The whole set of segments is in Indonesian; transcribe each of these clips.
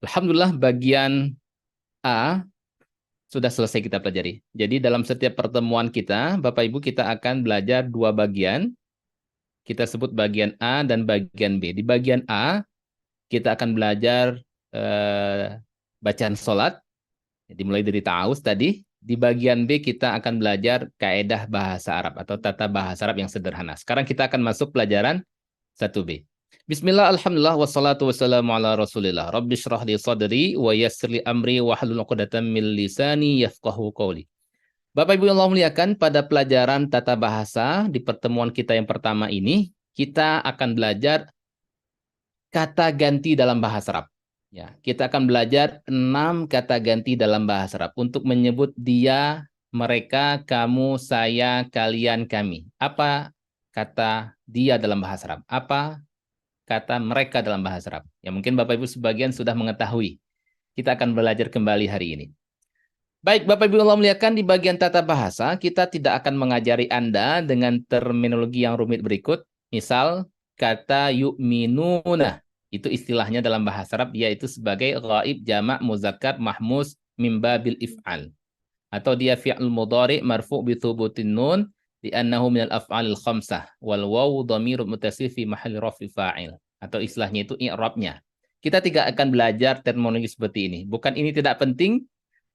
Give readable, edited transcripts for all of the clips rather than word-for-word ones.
Alhamdulillah bagian A sudah selesai kita pelajari. Jadi dalam setiap pertemuan kita, Bapak Ibu, kita akan belajar dua bagian. Kita sebut bagian A dan bagian B. Di bagian A, kita akan belajar bacaan sholat, dimulai dari ta'awuz tadi. Di bagian B, kita akan belajar kaedah bahasa Arab atau tata bahasa Arab yang sederhana. Sekarang kita akan masuk pelajaran 1B. Bismillah, alhamdulillah, wassalatu wassalamu ala rasulillah. Rabbi syrah li sadri, wa yassir li amri, wa hlul 'uqdatam min lisani yafqahu qawli. Bapak Ibu yang Allah muliakan, pada pelajaran tata bahasa di pertemuan kita yang pertama ini, kita akan belajar kata ganti dalam bahasa Arab. Ya, kita akan belajar 6 kata ganti dalam bahasa Arab untuk menyebut dia, mereka, kamu, saya, kalian, kami. Apa kata dia dalam bahasa Arab? Apa kata mereka dalam bahasa Arab? Ya, mungkin Bapak Ibu sebagian sudah mengetahui. Kita akan belajar kembali hari ini. Baik, Bapak Ibu Allah muliakan, di bagian tata bahasa, kita tidak akan mengajari Anda dengan terminologi yang rumit berikut. Misal, kata yu'minuna. Itu istilahnya dalam bahasa Arab, yaitu sebagai ghaib jamak muzakkar mahmus mim babil if'al. Atau dia fi'l mudhari marfu' bi thubutin nun li'annahu minal af'alil khamsah wal wawu dhamirun muttasil fi mahalli raf'i fa'il. Atau istilahnya itu i'rabnya. Kita tidak akan belajar terminologi seperti ini. Bukan ini tidak penting,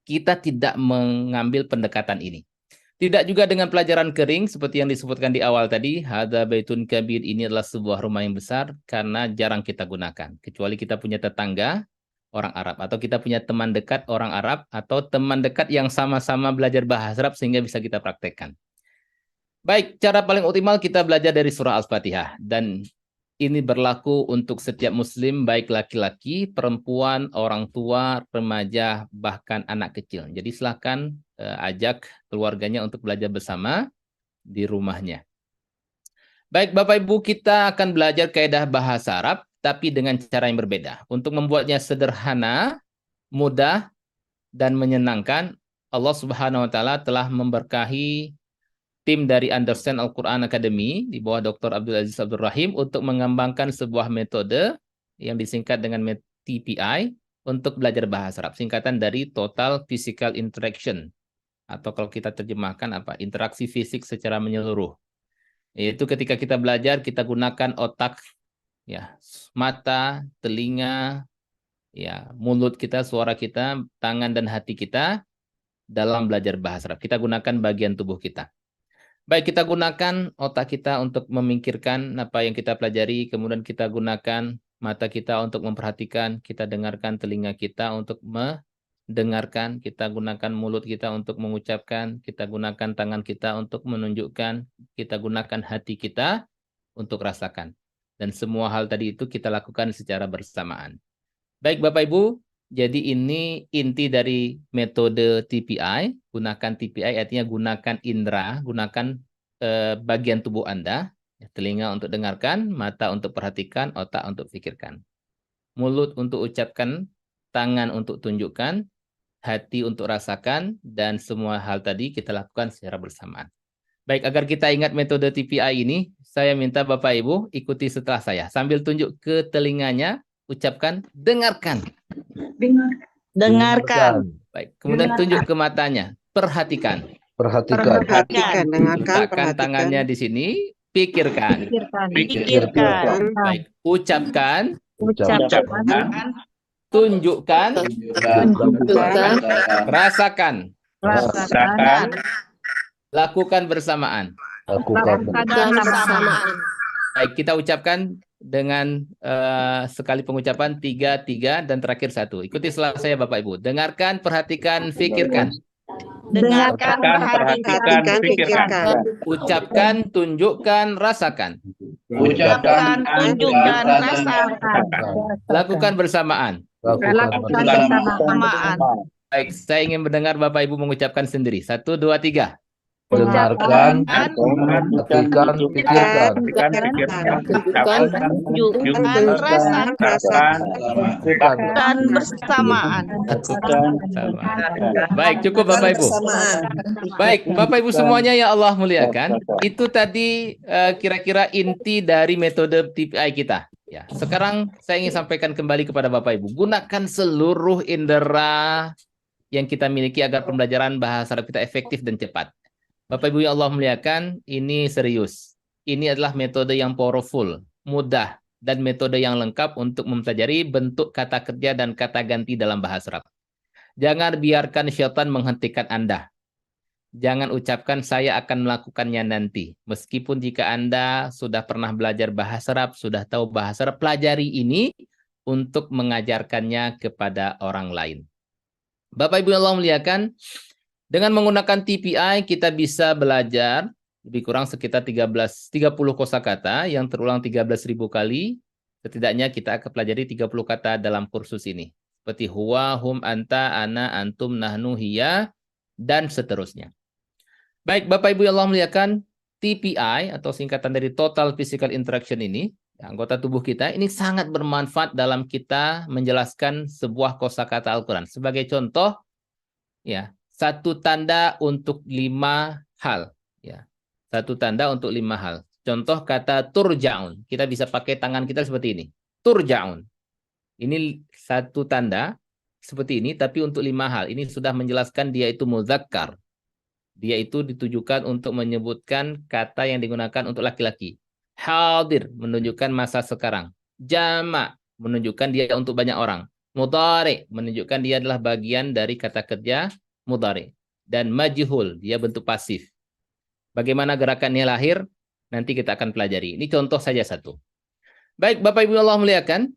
kita tidak mengambil pendekatan ini. Tidak juga dengan pelajaran kering seperti yang disebutkan di awal tadi, hadza baitun kabir, ini adalah sebuah rumah yang besar, karena jarang kita gunakan. Kecuali kita punya tetangga orang Arab, atau kita punya teman dekat orang Arab, atau teman dekat yang sama-sama belajar bahasa Arab sehingga bisa kita praktekkan. Baik, cara paling optimal kita belajar dari surah Al-Fatihah. Dan ini berlaku untuk setiap muslim, baik laki-laki, perempuan, orang tua, remaja, bahkan anak kecil. Jadi silakan ajak keluarganya untuk belajar bersama di rumahnya. Baik, Bapak Ibu, kita akan belajar kaedah bahasa Arab, tapi dengan cara yang berbeda. Untuk membuatnya sederhana, mudah, dan menyenangkan, Allah Subhanahu wa Ta'ala telah memberkahi tim dari Understand Al-Quran Academy di bawah Dr. Abdul Aziz Abdul Rahim untuk mengembangkan sebuah metode yang disingkat dengan TPI untuk belajar bahasa Arab. Singkatan dari Total Physical Interaction, atau kalau kita terjemahkan interaksi fisik secara menyeluruh. Yaitu ketika kita belajar, kita gunakan otak, ya, mata, telinga, ya, mulut kita, suara kita, tangan dan hati kita dalam belajar bahasa Arab. Kita gunakan bagian tubuh kita. Baik, kita gunakan otak kita untuk memikirkan apa yang kita pelajari, kemudian kita gunakan mata kita untuk memperhatikan, kita dengarkan telinga kita untuk mendengarkan, kita gunakan mulut kita untuk mengucapkan, kita gunakan tangan kita untuk menunjukkan, kita gunakan hati kita untuk rasakan. Dan semua hal tadi itu kita lakukan secara bersamaan. Baik, Bapak Ibu, jadi ini inti dari metode TPI. Gunakan TPI artinya gunakan indera, gunakan bagian tubuh Anda. Telinga untuk dengarkan, mata untuk perhatikan, otak untuk pikirkan. Mulut untuk ucapkan, tangan untuk tunjukkan, hati untuk rasakan, dan semua hal tadi kita lakukan secara bersamaan. Baik, agar kita ingat metode TPI ini, saya minta Bapak Ibu ikuti setelah saya. Sambil tunjuk ke telinganya, ucapkan, dengarkan. Dengarkan. Baik, kemudian tunjuk ke matanya, perhatikan. Perhatikan. Dengarkan, Letakkan tangannya di sini, pikirkan. Pikirkan. Baik, ucapkan, Ucapkan. tunjukkan, rasakan, lakukan bersamaan. Baik, kita ucapkan dengan sekali pengucapan 3, dan terakhir 1. Ikuti setelah saya Bapak Ibu. Dengarkan, perhatikan, pikirkan. Dengarkan, perhatikan, pikirkan. Ucapkan, tunjukkan, rasakan. Ucapkan, tunjukkan, rasakan. Lakukan bersamaan. Bersamaan. Baik, saya ingin mendengar Bapak Ibu mengucapkan sendiri. 1, 2, 3. Dengarkan, perhatikan, pikirkan. Tunjukkan, rasakan. Dan bersamaan. Baik, cukup Bapak Ibu. Baik, Bapak Ibu semuanya ya Allah muliakan. Itu tadi kira-kira inti dari metode TPI kita. Ya, sekarang saya ingin sampaikan kembali kepada Bapak Ibu, gunakan seluruh indera yang kita miliki agar pembelajaran bahasa Arab kita efektif dan cepat. Bapak Ibu yang Allah muliakan, ini serius. Ini adalah metode yang powerful, mudah, dan metode yang lengkap untuk mempelajari bentuk kata kerja dan kata ganti dalam bahasa Arab. Jangan biarkan syaitan menghentikan Anda. Jangan ucapkan saya akan melakukannya nanti. Meskipun jika Anda sudah pernah belajar bahasa Arab, sudah tahu bahasa Arab, pelajari ini untuk mengajarkannya kepada orang lain. Bapak Ibu yang Allah muliakan, dengan menggunakan TPI kita bisa belajar lebih kurang sekitar 30 kosakata yang terulang 13.000 kali. Setidaknya kita akan pelajari 30 kata dalam kursus ini. Seperti huwa, hum, anta, ana, antum, nahnu, hiya, dan seterusnya. Baik, Bapak Ibu yang Allah muliakan, TPI atau singkatan dari Total Physical Interaction ini, anggota tubuh kita, ini sangat bermanfaat dalam kita menjelaskan sebuah kosakata Al-Quran. Sebagai contoh, ya, satu tanda untuk 5 hal. Ya, satu tanda untuk 5 hal. Contoh kata turja'un. Kita bisa pakai tangan kita seperti ini. Turja'un. Ini satu tanda seperti ini, tapi untuk 5 hal. Ini sudah menjelaskan dia itu muzakkar. Dia itu ditujukan untuk menyebutkan kata yang digunakan untuk laki-laki. Hadir menunjukkan masa sekarang. Jama menunjukkan dia untuk banyak orang. Mudhari menunjukkan dia adalah bagian dari kata kerja mudhari. Dan majhul, dia bentuk pasif. Bagaimana gerakannya lahir? Nanti kita akan pelajari. Ini contoh saja satu. Baik, Bapak Ibu Allah muliakan,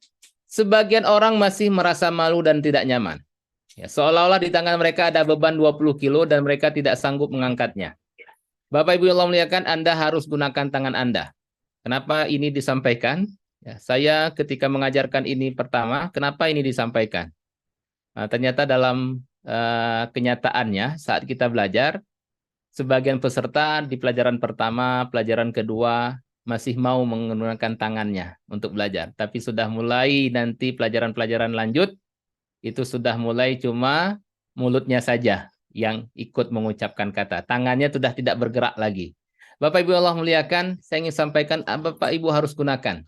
sebagian orang masih merasa malu dan tidak nyaman. Ya, seolah-olah di tangan mereka ada beban 20 kilo dan mereka tidak sanggup mengangkatnya. Bapak Ibu Allah muliakan, Anda harus gunakan tangan Anda. Kenapa ini disampaikan? Ya, saya ketika mengajarkan ini pertama, kenapa ini disampaikan? Nah, ternyata dalam kenyataannya saat kita belajar, sebagian peserta di pelajaran pertama, pelajaran kedua, masih mau menggunakan tangannya untuk belajar. Tapi sudah mulai nanti pelajaran-pelajaran lanjut, itu sudah mulai cuma mulutnya saja yang ikut mengucapkan kata. Tangannya sudah tidak bergerak lagi. Bapak Ibu Allah muliakan, saya ingin sampaikan Bapak Ibu harus gunakan.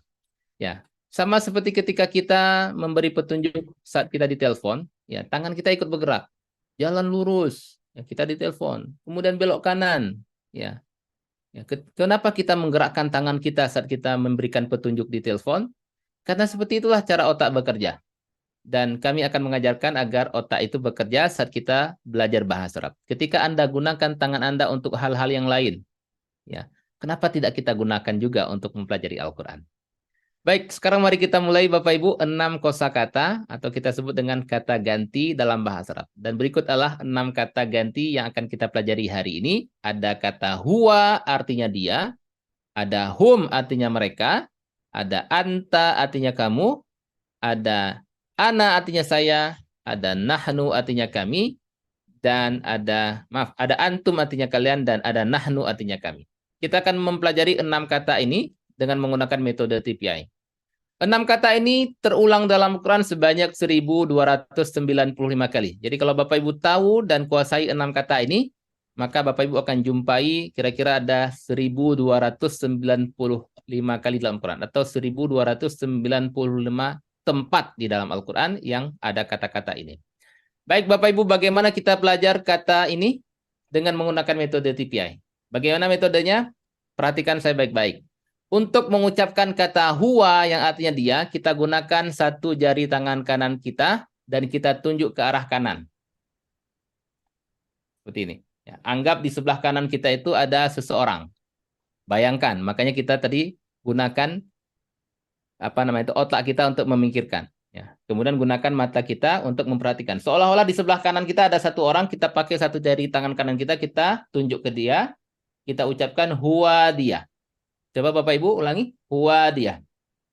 Ya, sama seperti ketika kita memberi petunjuk saat kita ditelepon, ya, tangan kita ikut bergerak. Jalan lurus, ya, kita ditelepon. Kemudian belok kanan, ya. Ya, kenapa kita menggerakkan tangan kita saat kita memberikan petunjuk di telepon? Karena seperti itulah cara otak bekerja. Dan kami akan mengajarkan agar otak itu bekerja saat kita belajar bahasa Arab. Ketika Anda gunakan tangan Anda untuk hal-hal yang lain, ya, kenapa tidak kita gunakan juga untuk mempelajari Al-Quran? Baik, sekarang mari kita mulai Bapak Ibu 6 kosakata atau kita sebut dengan kata ganti dalam bahasa Arab. Dan berikut adalah 6 kata ganti yang akan kita pelajari hari ini. Ada kata huwa artinya dia, ada hum artinya mereka, ada anta artinya kamu, ada ana artinya saya, ada nahnu artinya kami, dan ada antum artinya kalian, dan ada nahnu artinya kami. Kita akan mempelajari 6 kata ini dengan menggunakan metode TPI. 6 kata ini terulang dalam Quran sebanyak 1295 kali. Jadi kalau Bapak Ibu tahu dan kuasai 6 kata ini, maka Bapak Ibu akan jumpai kira-kira ada 1295 kali dalam Quran, atau 1295 tempat di dalam Al-Quran yang ada kata-kata ini. Baik Bapak Ibu, bagaimana kita belajar kata ini? Dengan menggunakan metode TPI. Bagaimana metodenya? Perhatikan saya baik-baik. Untuk mengucapkan kata huwa yang artinya dia, kita gunakan satu jari tangan kanan kita dan kita tunjuk ke arah kanan. Seperti ini. Ya, anggap di sebelah kanan kita itu ada seseorang. Bayangkan, makanya kita tadi gunakan otak kita untuk memikirkan. Ya. Kemudian gunakan mata kita untuk memperhatikan. Seolah-olah di sebelah kanan kita ada satu orang, kita pakai satu jari tangan kanan kita tunjuk ke dia, kita ucapkan huwa dia. Coba Bapak Ibu ulangi, huwa dia.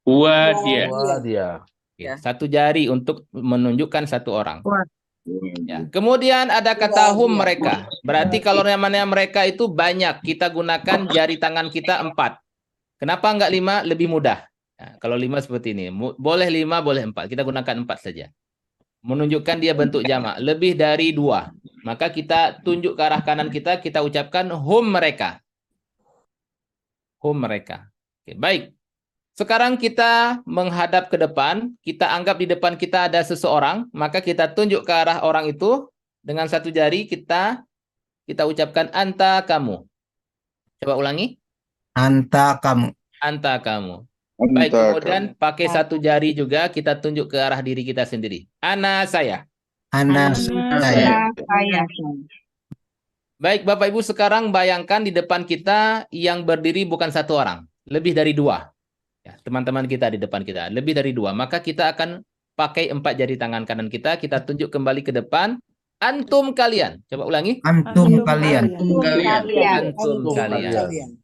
Huwa dia. Wah, dia. Ya. Satu jari untuk menunjukkan satu orang. Ya. Kemudian ada kata hum mereka. Berarti kalau namanya mereka itu banyak, kita gunakan jari tangan kita 4. Kenapa enggak 5? Lebih mudah. Nah, kalau 5 seperti ini. Boleh 5, boleh 4. Kita gunakan 4 saja. Menunjukkan dia bentuk jamak. Lebih dari 2. Maka kita tunjuk ke arah kanan kita ucapkan hum mereka. Hum mereka. Oke, baik. Sekarang kita menghadap ke depan, kita anggap di depan kita ada seseorang, maka kita tunjuk ke arah orang itu dengan satu jari kita ucapkan anta kamu. Coba ulangi. Anta kamu. Anta kamu. Baik, kemudian pakai satu jari juga kita tunjuk ke arah diri kita sendiri. Ana saya. Ana saya. Baik, Bapak Ibu, sekarang bayangkan di depan kita yang berdiri bukan satu orang, lebih dari dua. Ya, teman-teman kita di depan kita, lebih dari dua. Maka kita akan pakai 4 jari tangan kanan kita tunjuk kembali ke depan. Antum kalian. Coba ulangi. Antum kalian. Antum kalian.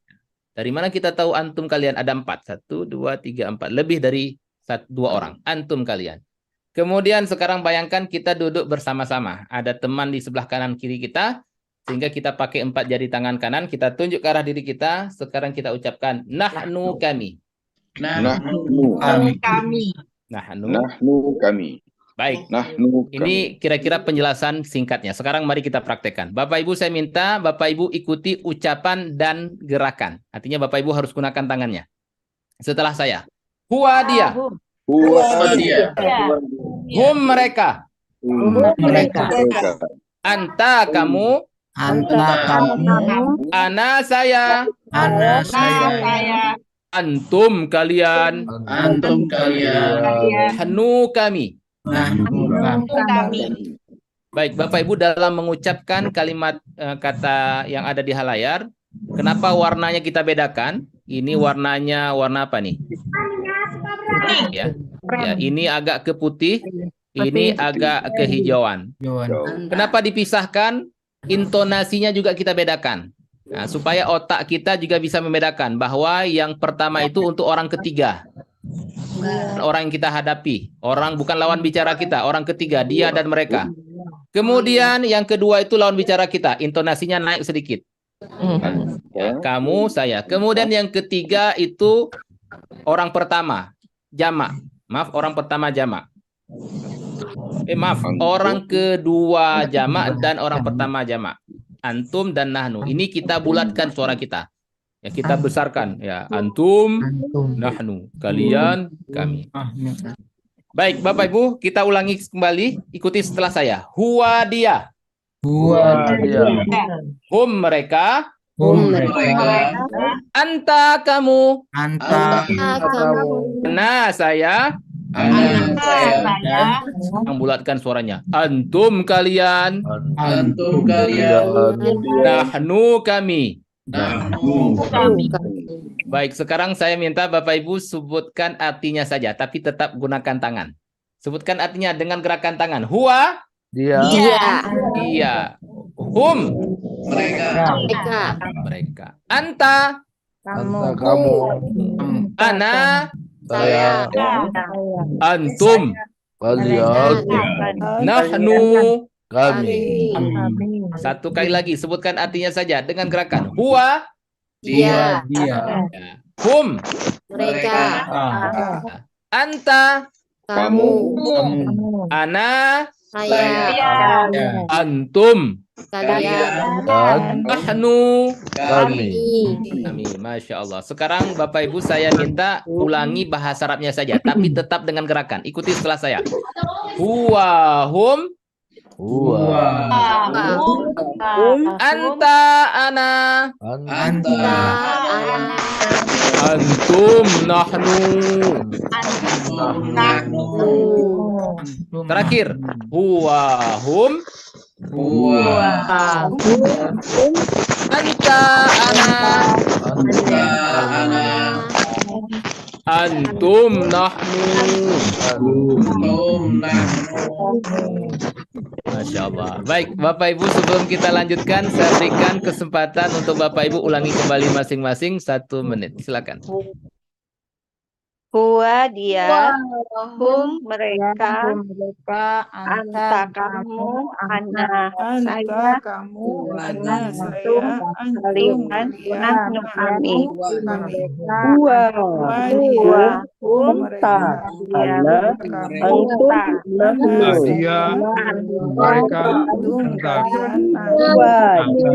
Dari mana kita tahu antum kalian? Ada 4. 1, 2, 3, 4. Lebih dari 2 orang. Antum kalian. Kemudian sekarang bayangkan kita duduk bersama-sama. Ada teman di sebelah kanan kiri kita. Sehingga kita pakai 4 jari tangan kanan. Kita tunjuk ke arah diri kita. Sekarang kita ucapkan nahnu kami. Nahnu Kami. kami. Baik. Nahnu Ini kira-kira penjelasan singkatnya. Sekarang mari kita praktekkan. Bapak Ibu, saya minta Bapak Ibu ikuti ucapan dan gerakan. Artinya Bapak Ibu harus gunakan tangannya. Setelah saya. Huwa dia. Huwa dia. Hum mereka. Mereka. Anta kamu. Anta kamu. Ana saya. Ana saya. Antum kalian. Antum kalian. Hanu kami. Nahnu kami. Baik, Bapak Ibu, dalam mengucapkan kalimat kata yang ada di layar, kenapa warnanya kita bedakan? Ini warnanya warna apa nih? Ya, ini agak ke putih, ini agak kehijauan. Kenapa dipisahkan? Intonasinya juga kita bedakan. Nah, supaya otak kita juga bisa membedakan bahwa yang pertama itu untuk orang ketiga. Orang yang kita hadapi. Orang bukan lawan bicara kita. Orang ketiga, dia dan mereka. Kemudian yang kedua itu lawan bicara kita. Intonasinya naik sedikit. Ya, kamu, saya. Kemudian yang ketiga itu orang pertama. Jamak. Maaf, orang pertama jamak. Maaf, orang kedua jamak dan orang pertama jamak. Antum dan nahnu. Ini kita bulatkan suara kita. Ya, kita besarkan. Ya, antum, nahnu. Kalian, kami. Baik, Bapak Ibu, kita ulangi kembali. Ikuti setelah saya. Huwa dia. Huwa dia. Hum mereka. Hum mereka. Anta kamu. Anta kamu. Ana saya. Ana saya. Yang bulatkan suaranya. Antum kalian. Antum kalian. Nahnu kami. Nahnu kami. Baik, sekarang saya minta Bapak Ibu sebutkan artinya saja, tapi tetap gunakan tangan. Sebutkan artinya dengan gerakan tangan. Huwa. Dia. Iya. Hum. Mereka. Anta. Kamu. Ana. Saya. Antum. Kalian. Nahnu. Kami. Satu kali lagi, sebutkan artinya saja dengan gerakan. Huwa. Dia. Hum. Ah. Anta. Kamu. Ana. Saya. Antum. Dan Nahnu. kami. Masya Allah. Sekarang Bapak Ibu saya minta ulangi bahasa Arabnya saja, tapi tetap dengan gerakan. Ikuti setelah saya. Huwa. Hum. Huwa. Anta. Ana. Anta. Antum. Nahnu. Terakhir. Huwa. Hum. Anta. Ana. Antum. Nahnu. Masya Allah. Baik, Bapak Ibu, sebelum kita lanjutkan, saya berikan kesempatan untuk Bapak Ibu ulangi kembali masing-masing 1 menit. Silakan. Huwa dia, hum mereka, mereka, anta kamu, ana saya, kamu, ana saya, antum kalian, nahnu kami. mereka, Huwa Huwa hum anta dia, ana antum nahnu. Dia, mereka, anta, Huwa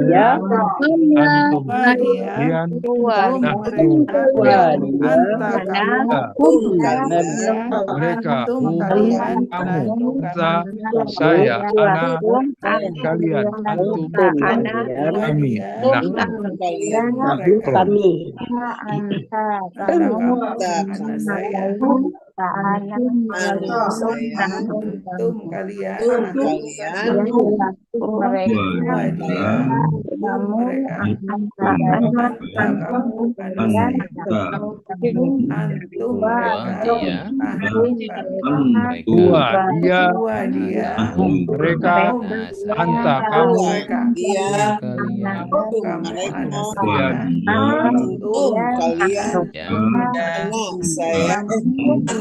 dia antum, kalian, huwa nahnu, huwa dia ana hum mereka, kamu, anta, saya, ana, kalian, antum, ana kami, nahnu. nahnu kami. Dua, dia, mereka, anta, kamu, kalian, Ya.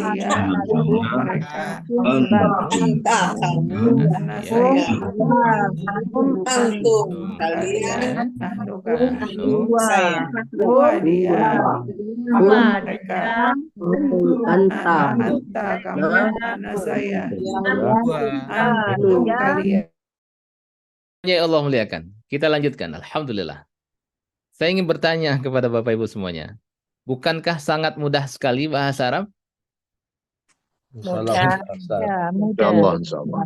Ya. Anta Ya Allah muliakan. Kita lanjutkan. Alhamdulillah. Saya ingin bertanya kepada Bapak Ibu semuanya. Bukankah sangat mudah sekali bahasa Arab? Insyaallah. Insyaallah.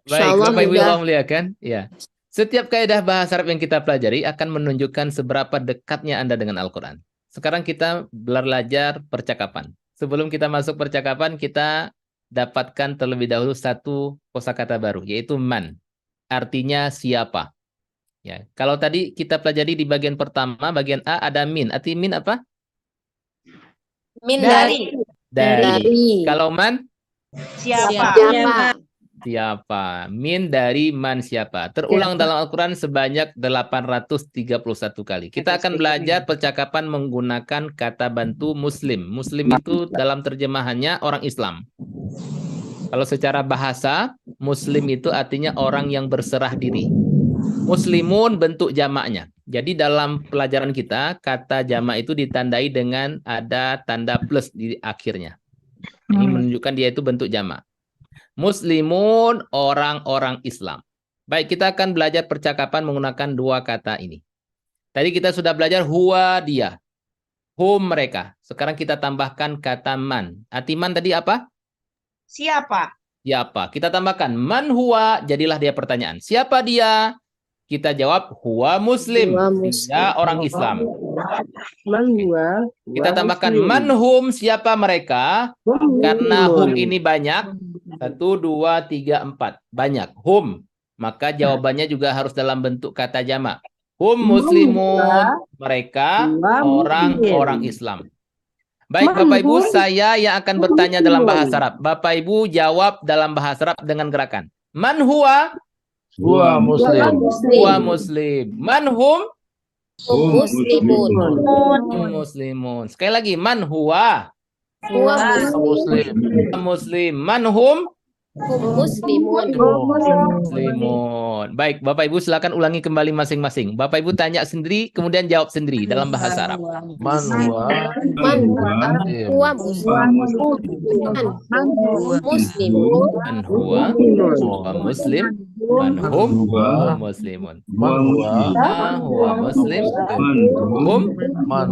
Baik, Bapak Ibu yang Allah muliakan. Ya. Setiap kaidah bahasa Arab yang kita pelajari akan menunjukkan seberapa dekatnya Anda dengan Al-Quran. Sekarang kita belajar percakapan. Sebelum kita masuk percakapan, kita dapatkan terlebih dahulu satu kosakata baru, yaitu man. Artinya siapa. Ya, kalau tadi kita pelajari di bagian pertama, bagian A ada min. Arti min apa? min dari Kalau man? siapa. Siapa. Min dari man siapa. Terulang dalam Al-Quran sebanyak 831 kali. Kita akan belajar percakapan menggunakan kata bantu muslim. Muslim itu dalam terjemahannya orang Islam. Kalau secara bahasa, muslim itu artinya orang yang berserah diri. Muslimun bentuk jamaknya. Jadi dalam pelajaran kita, kata jamak itu ditandai dengan ada tanda plus di akhirnya. Ini menunjukkan dia itu bentuk jamak. Muslimun, orang-orang Islam. Baik, kita akan belajar percakapan menggunakan dua kata ini. Tadi kita sudah belajar huwa dia. Hum mereka. Sekarang kita tambahkan kata man. Arti man tadi apa? Siapa? Siapa? Kita tambahkan man huwa, jadilah dia pertanyaan. Siapa dia? Kita jawab huwa muslim. Dia orang Islam. man huwa Kita tambahkan man hum, siapa mereka? Karena hum ini banyak. 1, 2, 3, 4. Banyak. Hum. Maka jawabannya juga harus dalam bentuk kata jamak. Hum muslimun. Mereka orang-orang Islam. Baik Bapak Ibu, saya yang akan bertanya dalam bahasa Arab. Bapak Ibu jawab dalam bahasa Arab dengan gerakan. Man huwa? Huwa muslim. Huwa muslim. Man hum? muslimun. Muslimun. Sekali lagi. Man huwa? Muslim. Muslim. Man hum? Muslimun. Muslimun. Baik, Bapak Ibu silakan ulangi kembali masing-masing. Bapak Ibu tanya sendiri, kemudian jawab sendiri dalam bahasa Arab. Man huwa Huwa muslimun. Man huwa muslim. Man hum muslimun. Man Huwa muslim. Hum man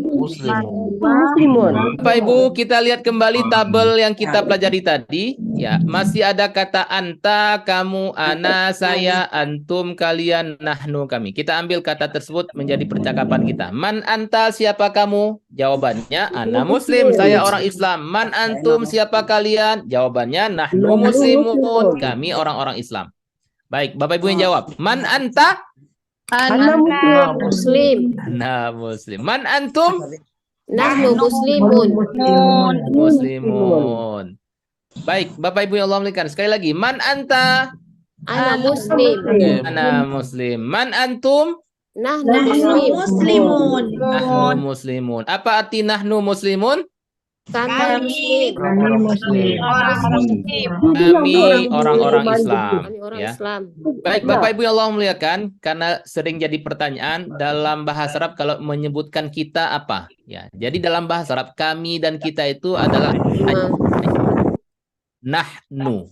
muslimun. Bapak Ibu, kita lihat kembali tabel yang kita pelajari tadi. Ya, masih ada kata anta, kamu, ana, saya, antum, kalian, nahnu, kami. Kita ambil kata tersebut menjadi percakapan kita. Man anta, siapa kamu? Jawabannya, ana muslim, saya orang Islam. Man antum, siapa kalian? Jawabannya, nahnu muslimun, kami orang-orang Islam. Baik, Bapak Ibu yang jawab. Man anta? Ana Muslim. Ana muslim. Man antum? Nahnu muslimun. Muslimun. Baik, Bapak Ibu yang Allah muliakan. Sekali lagi, man anta? Ana muslim. Ana muslim. Man antum? Nahnu muslim. Muslimun. Nahnu muslimun. Apa arti nahnu muslimun? Kami Muslim. Orang Muslim. Kami orang-orang Islam. Kami orang Ya. Islam. Baik, Bapak Ibu yang Allah muliakan, karena sering jadi pertanyaan dalam bahasa Arab kalau menyebutkan kita apa? Ya, jadi dalam bahasa Arab kami dan kita itu adalah nahnu.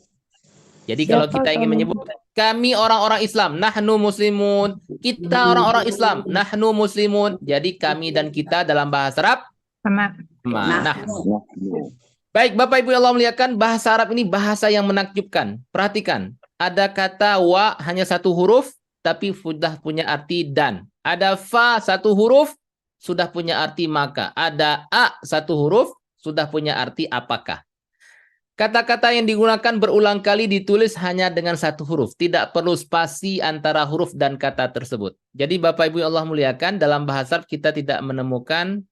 Jadi kalau kita ingin menyebut kami orang-orang Islam, nahnu muslimun, kita orang-orang Islam, nahnu muslimun. Jadi kami dan kita dalam bahasa Arab sama. Nahnu. Baik, Bapak Ibu yang Allah muliakan, bahasa Arab ini bahasa yang menakjubkan. Perhatikan, ada kata wa hanya satu huruf, tapi sudah punya arti dan. Ada fa satu huruf, sudah punya arti maka. Ada a satu huruf, sudah punya arti apakah. Kata-kata yang digunakan berulang kali ditulis hanya dengan satu huruf. Tidak perlu spasi antara huruf dan kata tersebut. Jadi Bapak Ibu yang Allah muliakan, dalam bahasa Arab kita tidak menemukan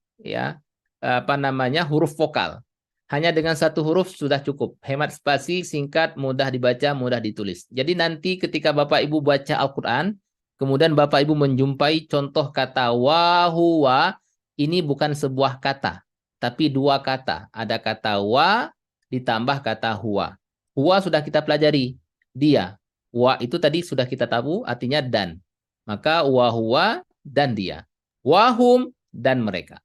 huruf vokal. Hanya dengan satu huruf sudah cukup. Hemat spasi, singkat, mudah dibaca, mudah ditulis. Jadi nanti ketika Bapak Ibu baca Al-Quran, kemudian Bapak Ibu menjumpai contoh kata wa huwa, ini bukan sebuah kata, tapi dua kata. Ada kata wa ditambah kata huwa. Huwa sudah kita pelajari, dia. Wa itu tadi sudah kita tahu, artinya dan. Maka wa huwa dan dia. Wahum dan mereka.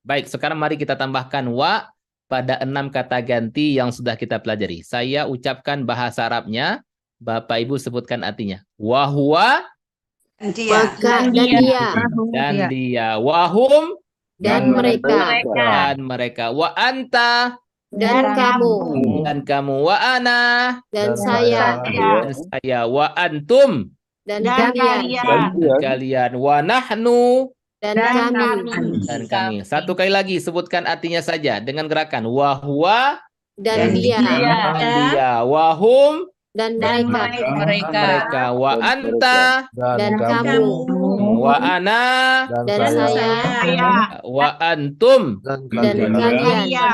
Baik, sekarang mari kita tambahkan wa pada 6 kata ganti yang sudah kita pelajari. Saya ucapkan bahasa Arabnya, Bapak Ibu sebutkan artinya. Wa huwa Maka dan dia. Dan dia. Wahum Dan mereka. Dan mereka. Wa anta Dan kamu. dan kamu. Wa ana Dan saya. dan saya. Wa antum Dan Dan kalian. dan kalian. Wa nahnu Dan kami. dan kami. Satu kali lagi sebutkan artinya saja dengan gerakan. Wa huwa Dan dia. dan dia. Wahum Dan mereka. mereka. Wa anta Dan kamu. wa ana Dan saya. wa antum Dan kalian.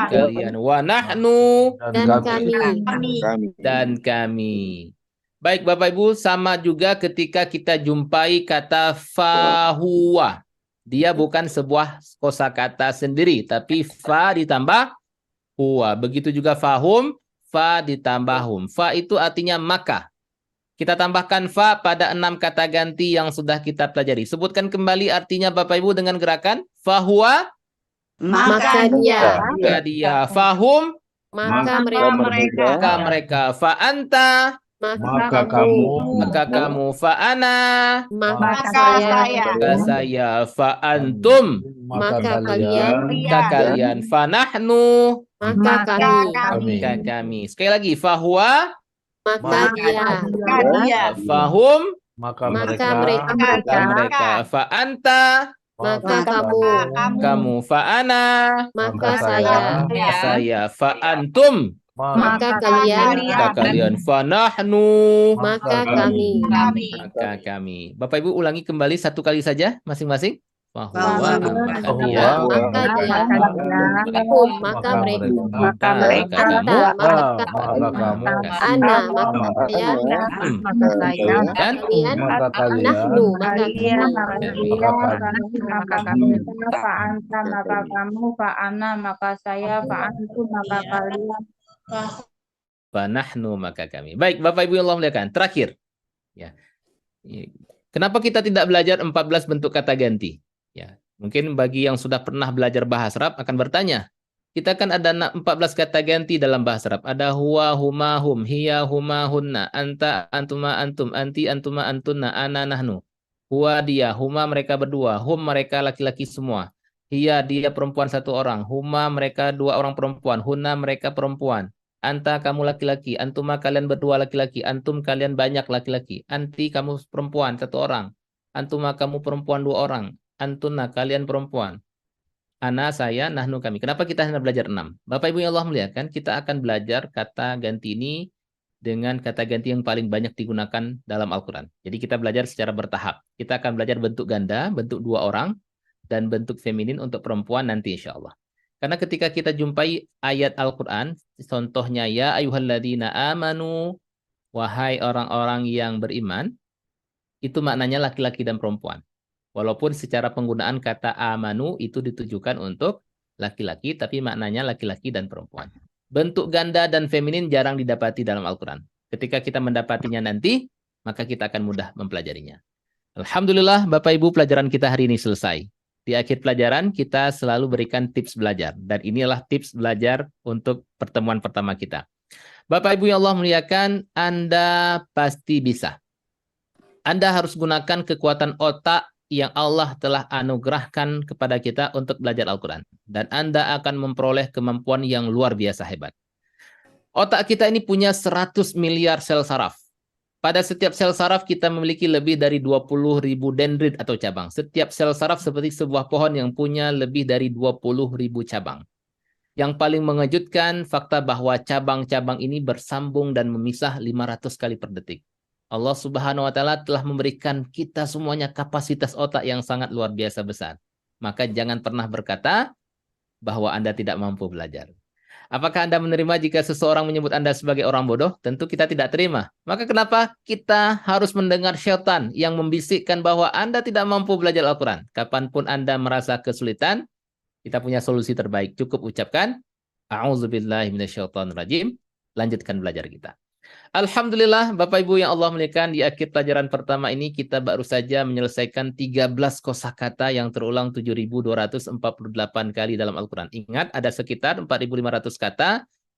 kalian. Wa nahnu Dan kami. dan kami. Baik Bapak Ibu, sama juga ketika kita jumpai kata fahuwa. Dia bukan sebuah kosakata sendiri, tapi fa ditambah huwa. Begitu juga fahum, fa ditambah hum. Fa itu artinya maka. Kita tambahkan fa pada 6 kata ganti yang sudah kita pelajari. Sebutkan kembali artinya Bapak Ibu dengan gerakan. Fahuwa, Maka dia. maka dia. Fahum, Maka mereka. maka mereka. Fa anta, Maka kamu. maka kamu. Fa ana, Maka saya. maka saya. Fa antum, Maka kalian. maka kalian. Fa nahnu, Maka kami. maka kami. Sekali lagi. Fahuwa, Maka dia. fahum, Maka Maka mereka mereka. mereka. Fa anta, Maka kamu. kamu. Fa ana, Maka saya. saya. Fa antum, Maka kalian. maka kalian. Fa nahnu, Maka kami. maka kami. Bapak Ibu ulangi kembali satu kali saja masing-masing. Fahuwa, maka dia. Maka dia. Aku. Maka mereka. Maka mereka. Anta. Maka maka kamu Ana. Maka saya. Dan Kalian. maka kalian Nahnu. Maka kami. maka kami Fa anta maka kamu, fa ana maka saya, fa antum maka kalian. fa nahnu, maka kami. Baik, Bapak Ibu yang Allah muliakan. Terakhir. Ya. Kenapa kita tidak belajar 14 bentuk kata ganti? Ya, mungkin bagi yang sudah pernah belajar bahasa Arab akan bertanya. Kita kan ada 14 kata ganti dalam bahasa Arab. Ada huwa, huma, hum, hiya, huma, hunna, anta, antuma, antum, anti, antuma, antunna, ana, nahnu. Huwa dia, huma mereka berdua, hum mereka laki-laki semua. Hiya dia perempuan satu orang, huma mereka 2 orang perempuan, hunna mereka perempuan. Anta kamu laki-laki, antuma kalian berdua laki-laki, antum kalian banyak laki-laki, anti kamu perempuan 1 orang, antuma kamu perempuan 2 orang, antunna kalian perempuan, ana saya, nahnu kami. Kenapa kita hanya belajar 6? Bapak Ibu yang Allah muliakan, kita akan belajar kata ganti ini dengan kata ganti yang paling banyak digunakan dalam Al-Quran. Jadi kita belajar secara bertahap. Kita akan belajar bentuk ganda, bentuk 2 orang, dan bentuk feminin untuk perempuan nanti insya Allah. Karena ketika kita jumpai ayat Al-Quran, contohnya ya ayyuhalladzina amanu, wahai orang-orang yang beriman, itu maknanya laki-laki dan perempuan. Walaupun secara penggunaan kata amanu itu ditujukan untuk laki-laki, tapi maknanya laki-laki dan perempuan. Bentuk ganda dan feminin jarang didapati dalam Al-Quran. Ketika kita mendapatinya nanti, maka kita akan mudah mempelajarinya. Alhamdulillah, Bapak Ibu, pelajaran kita hari ini selesai. Di akhir pelajaran, kita selalu berikan tips belajar. Dan inilah tips belajar untuk pertemuan pertama kita. Bapak Ibu yang Allah muliakan, Anda pasti bisa. Anda harus gunakan kekuatan otak yang Allah telah anugerahkan kepada kita untuk belajar Al-Quran. Dan Anda akan memperoleh kemampuan yang luar biasa hebat. Otak kita ini punya 100 miliar sel saraf. Pada setiap sel saraf kita memiliki lebih dari 20.000 dendrit atau cabang. Setiap sel saraf seperti sebuah pohon yang punya lebih dari 20.000 cabang. Yang paling mengejutkan fakta bahwa cabang-cabang ini bersambung dan memisah 500 kali per detik. Allah Subhanahu wa taala telah memberikan kita semuanya kapasitas otak yang sangat luar biasa besar. Maka jangan pernah berkata bahwa Anda tidak mampu belajar. Apakah Anda menerima jika seseorang menyebut Anda sebagai orang bodoh? Tentu kita tidak terima. Maka kenapa kita harus mendengar syaitan yang membisikkan bahwa Anda tidak mampu belajar Al-Quran? Kapanpun Anda merasa kesulitan, kita punya solusi terbaik. Cukup ucapkan, A'udzubillahi minasyaitonirrajim. Lanjutkan belajar kita. Alhamdulillah, Bapak Ibu yang Allah muliakan, di akhir pelajaran pertama ini kita baru saja menyelesaikan 13 kosakata yang terulang 7.248 kali dalam Al-Quran. Ingat, ada sekitar 4.500 kata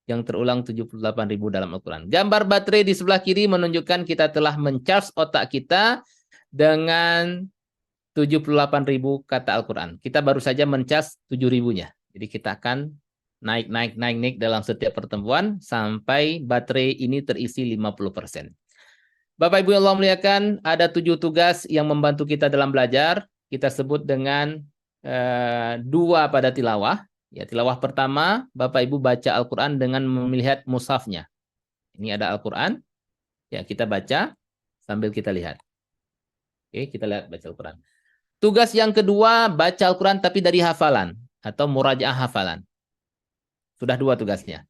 yang terulang 78.000 dalam Al-Quran. Gambar baterai di sebelah kiri menunjukkan kita telah mencharge otak kita dengan 78.000 kata Al-Quran. Kita baru saja mencharge 7.000-nya. Jadi kita akan naik dalam setiap pertemuan sampai baterai ini terisi 50%. Bapak Ibu yang Allah muliakan, ada 7 tugas yang membantu kita dalam belajar. Kita sebut dengan 2 pada tilawah. Ya, tilawah pertama, Bapak Ibu baca Al-Quran dengan melihat mushafnya. Ini ada Al-Quran. Ya, kita baca sambil kita lihat. Oke, kita lihat baca Al-Quran. Tugas yang kedua, baca Al-Quran tapi dari hafalan atau murajaah hafalan. Sudah 2 tugasnya.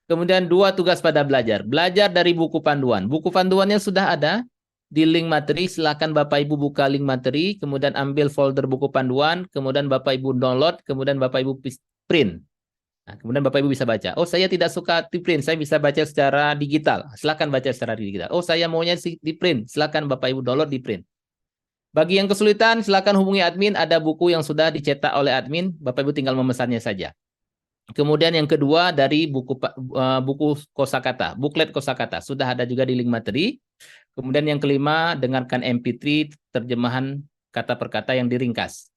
Kemudian 2 tugas pada belajar. Belajar dari buku panduan. Buku panduannya sudah ada di link materi. Silakan Bapak Ibu buka link materi. Kemudian ambil folder buku panduan. Kemudian Bapak Ibu download. Kemudian Bapak Ibu print. Nah, kemudian Bapak Ibu bisa baca. Oh, saya tidak suka di print. Saya bisa baca secara digital. Silakan baca secara digital. Oh, saya maunya di print. Silakan Bapak Ibu download di print. Bagi yang kesulitan, silakan hubungi admin. Ada buku yang sudah dicetak oleh admin. Bapak Ibu tinggal memesannya saja. Kemudian yang kedua dari buku kosakata, buklet kosakata. Sudah ada juga di link materi. Kemudian yang kelima, dengarkan MP3 terjemahan kata per kata yang diringkas.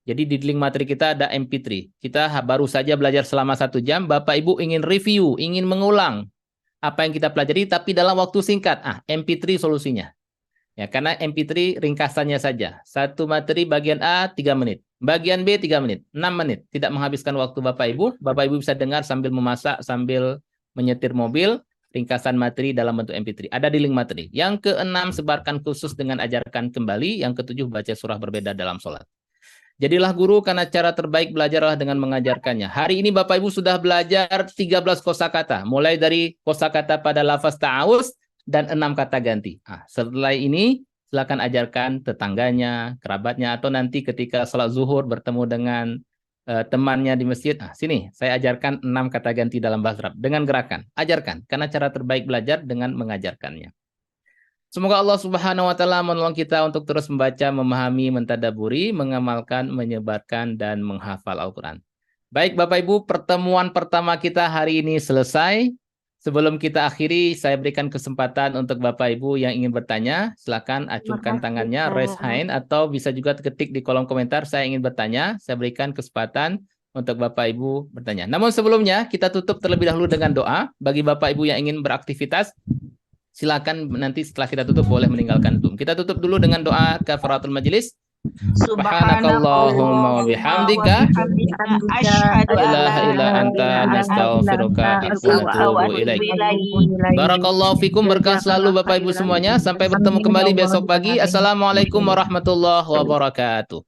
Jadi di link materi kita ada MP3. Kita baru saja belajar selama 1 jam. Bapak Ibu ingin review, ingin mengulang apa yang kita pelajari, tapi dalam waktu singkat. MP3 solusinya. Ya, karena MP3 ringkasannya saja. 1 materi bagian A 3 menit. Bagian B 3 menit, 6 menit. Tidak menghabiskan waktu Bapak Ibu. Bapak Ibu bisa dengar sambil memasak, sambil menyetir mobil. Ringkasan materi dalam bentuk MP3. Ada di link materi. Yang ke-6, sebarkan khusus dengan ajarkan kembali. Yang ke-7, baca surah berbeda dalam sholat. Jadilah guru karena cara terbaik belajarlah dengan mengajarkannya. Hari ini Bapak Ibu sudah belajar 13 kosakata. Mulai dari kosakata pada lafaz ta'awuz dan 6 kata ganti. Setelah ini silakan ajarkan tetangganya, kerabatnya, atau nanti ketika sholat zuhur bertemu dengan temannya di masjid. Sini saya ajarkan 6 kata ganti dalam bahasa Arab dengan gerakan. Ajarkan, karena cara terbaik belajar dengan mengajarkannya. Semoga Allah Subhanahu wa taala menolong kita untuk terus membaca, memahami, mentadaburi, mengamalkan, menyebarkan, dan menghafal Al-Quran. Baik Bapak Ibu, pertemuan pertama kita hari ini selesai. Sebelum kita akhiri, saya berikan kesempatan untuk Bapak Ibu yang ingin bertanya. Silakan acungkan tangannya, raise hand, atau bisa juga ketik di kolom komentar, saya ingin bertanya. Saya berikan kesempatan untuk Bapak Ibu bertanya. Namun sebelumnya, kita tutup terlebih dahulu dengan doa. Bagi Bapak Ibu yang ingin beraktivitas, silakan nanti setelah kita tutup boleh meninggalkan Zoom. Kita tutup dulu dengan doa kafaratul majelis. Subhanakallahumma wa bihamdika asyhadu an la ilaha illa anta nastaghfiruka wa atubu ilaik. Barakallahu fikum, berkah selalu Bapak Ibu semuanya. Sampai bertemu kembali besok pagi. Assalamualaikum warahmatullahi wabarakatuh.